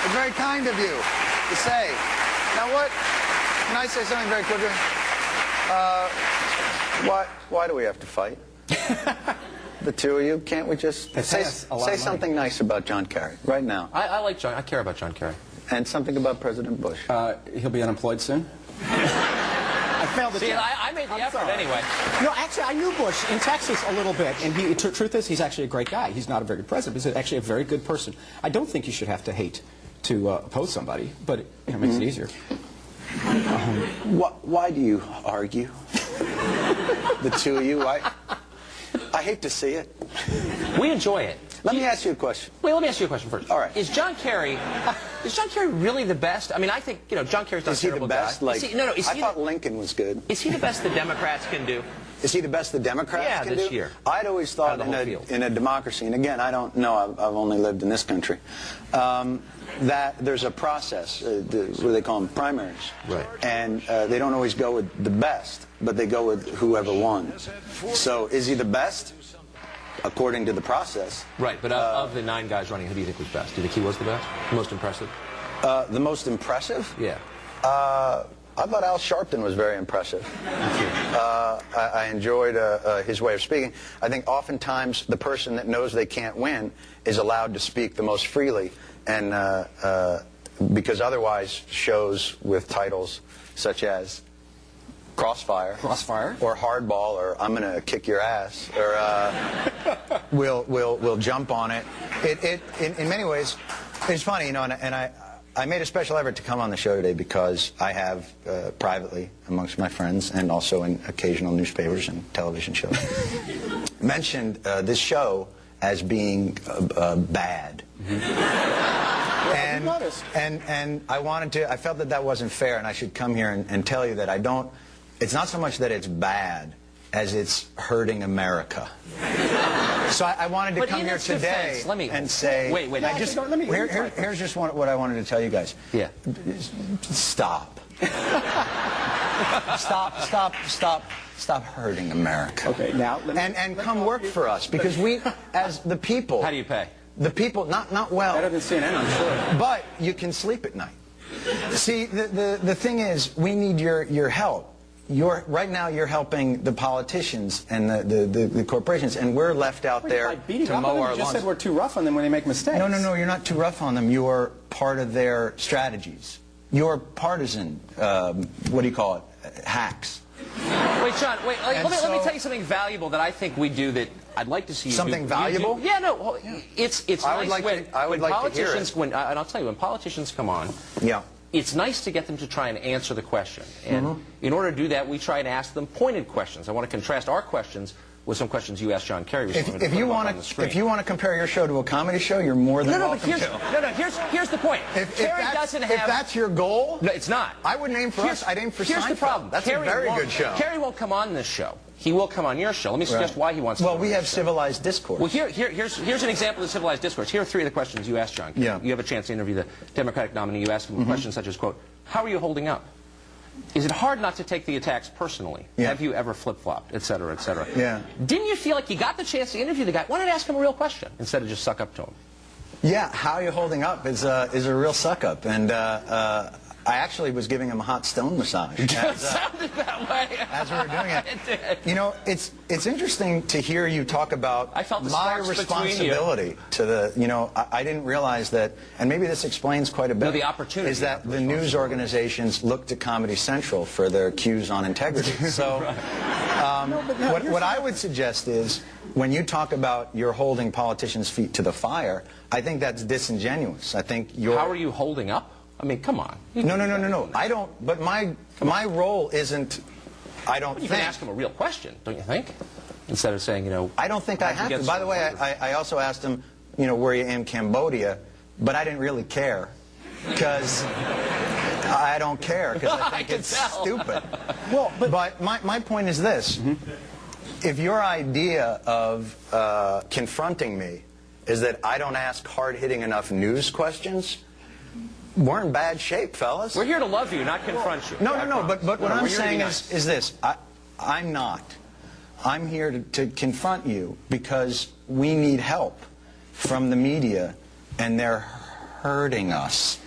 It's very kind of you to say. Now what? Can I say something very quickly? Why do we have to fight? The two of you? Can't we just say something nice about John Kerry right now? I like John. I care about John Kerry. And something about President Bush. He'll be unemployed soon. I failed the test. I made the effort anyway. No, actually, I knew Bush in Texas a little bit, and truth is, he's actually a great guy. He's not a very good president, but he's actually a very good person. I don't think you should have to hate to oppose somebody, but it makes it easier. Why do you argue? The two of you? I hate to see it. We enjoy it. Let me ask you a question. Wait, let me ask you a question first. All right. Is John Kerry really the best? I mean, I think, John Kerry's not a terrible guy. Is he the best? I thought Lincoln was good. Is he the best the Democrats can do? Is he the best the Democrats can do? Yeah, this year. I'd always thought in a democracy, and again, I don't know, I've only lived in this country, that there's a process, what do they call them, primaries. Right. And they don't always go with the best, but they go with whoever won. So is he the best? According to the process. Right, but of the 9 guys running, who do you think was best? Do you think he was the best? The most impressive? The most impressive? Yeah. I thought Al Sharpton was very impressive. I enjoyed his way of speaking. I think oftentimes the person that knows they can't win is allowed to speak the most freely, and because otherwise shows with titles such as Crossfire, or Hardball, or I'm going to kick your ass, or we'll jump on it. In many ways, it's funny, and I made a special effort to come on the show today because I have privately amongst my friends and also in occasional newspapers and television shows mentioned this show as being bad. And I felt that wasn't fair, and I should come here and tell you that I don't. It's not so much that it's bad as it's hurting America. So I wanted to come here today and say, wait. Here's just what I wanted to tell you guys. Yeah. Stop. Stop hurting America. Okay, now and come work for us, because we, as the people. How do you pay? The people, not well. Better than CNN, I'm sure. But you can sleep at night. See, the thing is, we need your help. Right now you're helping the politicians and the corporations, and we're left out there to mow our lawns. You just said we're too rough on them when they make mistakes. No, you're not too rough on them. You're part of their strategies. You're partisan, what do you call it, hacks. Wait, John, let me tell you something valuable that I think we do that I'd like to see you something do. Valuable? Yeah, no, it's nice I would like to hear it. And I'll tell you, when politicians come on, yeah, it's nice to get them to try and answer the question. And in order to do that, we try and ask them pointed questions. I want to contrast our questions with some questions you asked John Kerry. If you want to compare your show to a comedy show, you're more than welcome to. Here's the point. If that's your goal, no, it's not. I wouldn't aim for us. I'd aim for Seinfeld. Here's the problem. That's a very good show. Kerry won't come on this show. He will come on your show. Let me suggest why he wants to. Well, we have civilized discourse. Well, here's an example of civilized discourse. Here are 3 of the questions you asked John Kerry. Yeah. You have a chance to interview the Democratic nominee. You ask him questions such as, quote, how are you holding up? Is it hard not to take the attacks personally? Yeah. Have you ever flip-flopped, et cetera, et cetera? Yeah. Didn't you feel like you got the chance to interview the guy? Why not ask him a real question instead of just suck up to him? Yeah, how are you holding up is a real suck-up. And I actually was giving him a hot stone massage. It sounded that way. As we were doing it. It did. You know, it's interesting to hear you talk about my responsibility to the, I didn't realize that, and maybe this explains quite a bit. No, the opportunity. Is that the news organizations look to Comedy Central for their cues on integrity. So what I would suggest is, when you talk about you're holding politicians' feet to the fire, I think that's disingenuous. I think you're... How are you holding up? I mean, come on. No. I don't. But my role isn't. I don't. You can ask him a real question, don't you think? Instead of saying, I don't think I have to. By the way, I also asked him, were you in Cambodia? But I didn't really care, because I don't care, because I think it's stupid. Well, but my point is this: if your idea of confronting me is that I don't ask hard-hitting enough news questions, we're in bad shape, fellas. We're here to love you, not confront you. No, but what I'm saying is this. I'm not. I'm here to confront you because we need help from the media, and they're hurting us.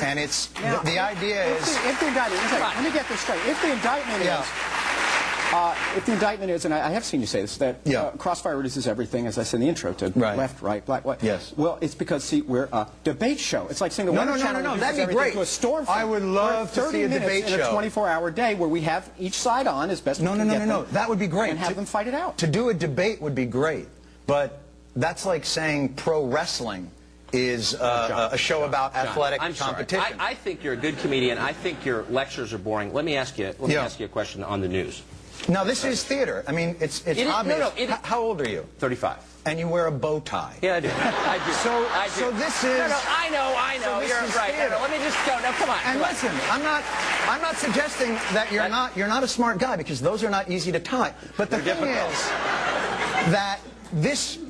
And it's, now, the idea is... If the indictment, let me get this straight. If the indictment is... if the indictment is, and I have seen you say this, that Crossfire reduces everything, as I said in the intro, to left, right, black, white. Yes. Well, it's because, see, we're a debate show. It's like saying the Weather Channel reduces that'd be everything great. to a storm front. I would love to see a debate show. In a 24-hour day where we have each side on as best we can get them. That would be great. And have them fight it out. To do a debate would be great, but that's like saying pro wrestling is a show about athletic competition. Sorry. I think you're a good comedian. I think your lectures are boring. Let me ask you a question on the news. No, this is theater. I mean, it's obvious. How old are you? 35. And you wear a bow tie. Yeah, I do. I do. So this is... No, I know. So You're right. No, let me just go. No, come on. And listen, I'm not suggesting that you're not a smart guy, because those are not easy to tie. But the thing is that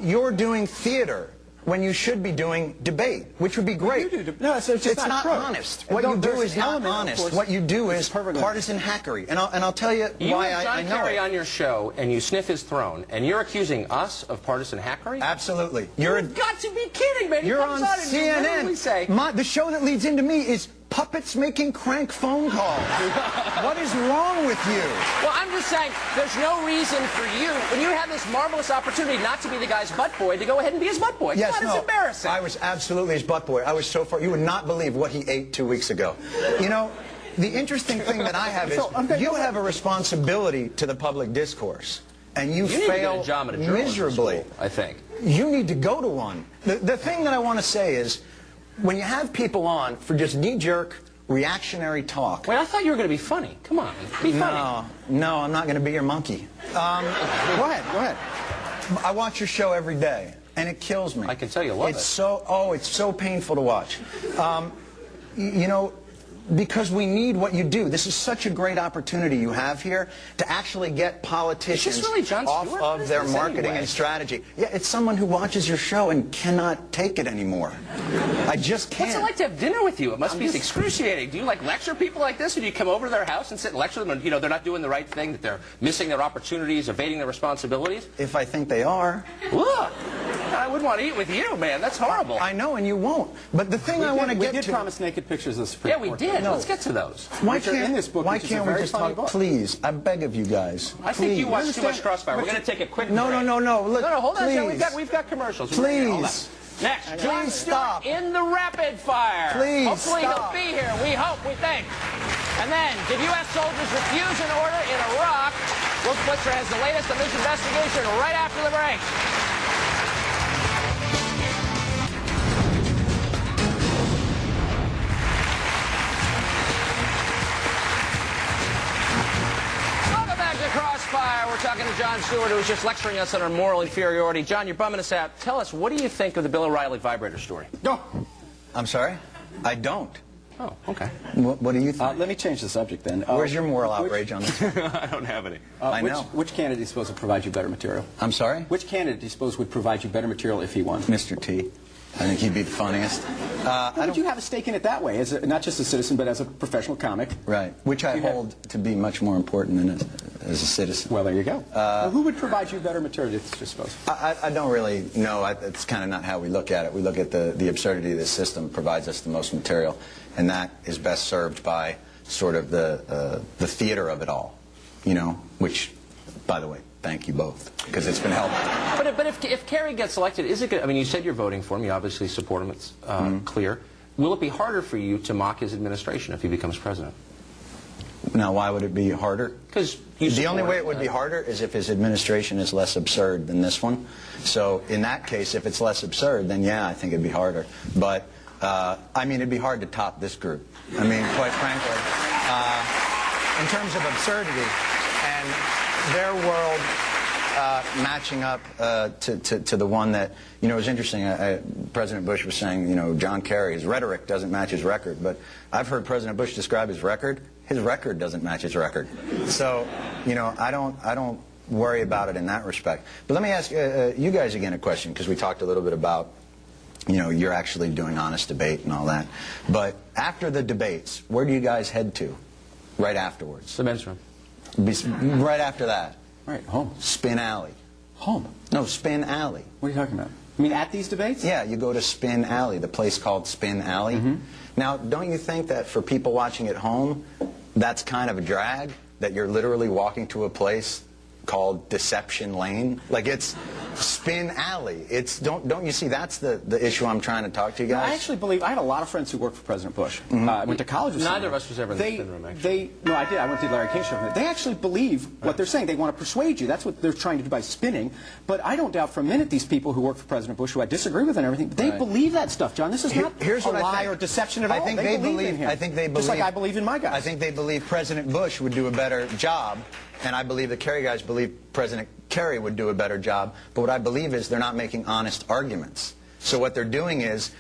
you're doing theater when you should be doing debate, which would be great. No, it's not honest. What you do is not honest. What you do is partisan hackery. And I'll tell you why I know John Kerry on your show, and you sniff his throne, and you're accusing us of partisan hackery? Absolutely. You've got to be kidding, man. You're on CNN. The show that leads into me is puppets making crank phone calls. What is wrong with you? Well, I'm just saying, there's no reason for you, when you have this marvelous opportunity not to be the guy's butt boy, to go ahead and be his butt boy. Yes, It's embarrassing. I was absolutely his butt boy. I was so far. You would not believe what he ate 2 weeks ago. You know, the interesting thing that I have is you have a responsibility to the public discourse, and you fail miserably. I think. You need to go to one. The thing that I want to say is, when you have people on for just knee-jerk, reactionary talk... Wait, I thought you were going to be funny. Come on, be funny. No, I'm not going to be your monkey. Go ahead. I watch your show every day, and it kills me. I can tell you love it. It's so painful to watch. You know, because we need what you do. This is such a great opportunity you have here to actually get politicians off of their marketing and strategy. Yeah, it's someone who watches your show and cannot take it anymore. I just can't. What's it like to have dinner with you? It must be excruciating. Do you like lecture people like this? Or do you come over to their house and sit and lecture them? And, you know, they're not doing the right thing, that they're missing their opportunities, evading their responsibilities? If I think they are. Look, I wouldn't want to eat with you, man. That's horrible. I know, and you won't. But the thing I want to get to... We did promise naked pictures of the Supreme Court. Yeah, we did. No. Let's get to those. Why can't we just talk? Please, I beg of you guys. I think you watch too much Crossfire. We're going to take a quick break. No. Look, hold on. please. We've got commercials. Please. Next, please stop. In the rapid fire. Please Hopefully stop. He'll be here. We hope. We think. And then, did U.S. soldiers refuse an order in Iraq? Will Blitzer has the latest on this investigation right after the break. Crossfire. We're talking to Jon Stewart, who was just lecturing us on our moral inferiority. John, you're bumming us out. Tell us, what do you think of the Bill O'Reilly vibrator story? No. I'm sorry? I don't. Oh, okay. What do you think? Let me change the subject then. Where's your moral outrage on this? I don't have any. I know. Which candidate do you suppose would provide you better material? I'm sorry? Which candidate do you suppose would provide you better material if he won? Mr. T. I think he'd be the funniest. But you have a stake in it that way, not just a citizen, but as a professional comic. Right, which I hold to be much more important than as a citizen. Well, there you go. Well, who would provide you better material, do you suppose? I don't really know. It's kind of not how we look at it. We look at the absurdity of this system provides us the most material, and that is best served by sort of the theater of it all, you know, which, by the way, thank you both, because it's been helpful. But if Kerry gets elected, is it good? I mean, you said you're voting for him. You obviously support him. It's clear. Will it be harder for you to mock his administration if he becomes president? Now, why would it be harder? Because the only way it would be harder is if his administration is less absurd than this one. So in that case, if it's less absurd, then yeah, I think it'd be harder. But I mean, it'd be hard to top this group. I mean, quite frankly, in terms of absurdity and their world matching up to the one that, you know, is interesting. President Bush was saying, you know, John Kerry, his rhetoric doesn't match his record. But I've heard President Bush describe his record. His record doesn't match his record. So, you know, I don't worry about it in that respect. But let me ask you guys again a question, because we talked a little bit about, you know, you're actually doing honest debate and all that. But after the debates, where do you guys head to right afterwards? The men's room. Right after that. Right, home. Spin Alley. Home? No, Spin Alley. What are you talking about? I mean, at these debates? Yeah, you go to Spin Alley, the place called Spin Alley. Now, don't you think that for people watching at home, that's kind of a drag, that you're literally walking to a place called Deception Lane? Like, it's Spin Alley. It's don't you see that's the issue I'm trying to talk to you guys? No, I actually believe I had a lot of friends who worked for President Bush. I went to college with Neither of us was ever in the spin room, actually. No, I did. I went to Larry King's show. They actually believe what they're saying. They want to persuade you. That's what they're trying to do by spinning. But I don't doubt for a minute these people who work for President Bush, who I disagree with and everything, they believe that stuff, John. This is not a lie or deception at all. I think they believe in him. I think they believe. Just like I believe in my guys. I think they believe President Bush would do a better job, and I believe the Kerry guys believe President Kerry would do a better job. But what I believe is they're not making honest arguments. So what they're doing is,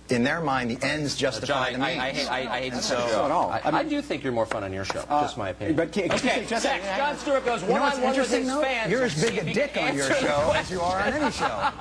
in their mind, the ends justify the means. I hate so at all. I do think you're more fun on your show. Just my opinion. But okay, John Stewart goes one-on-one with his fans. You're as big a dick on your show as you are on any show.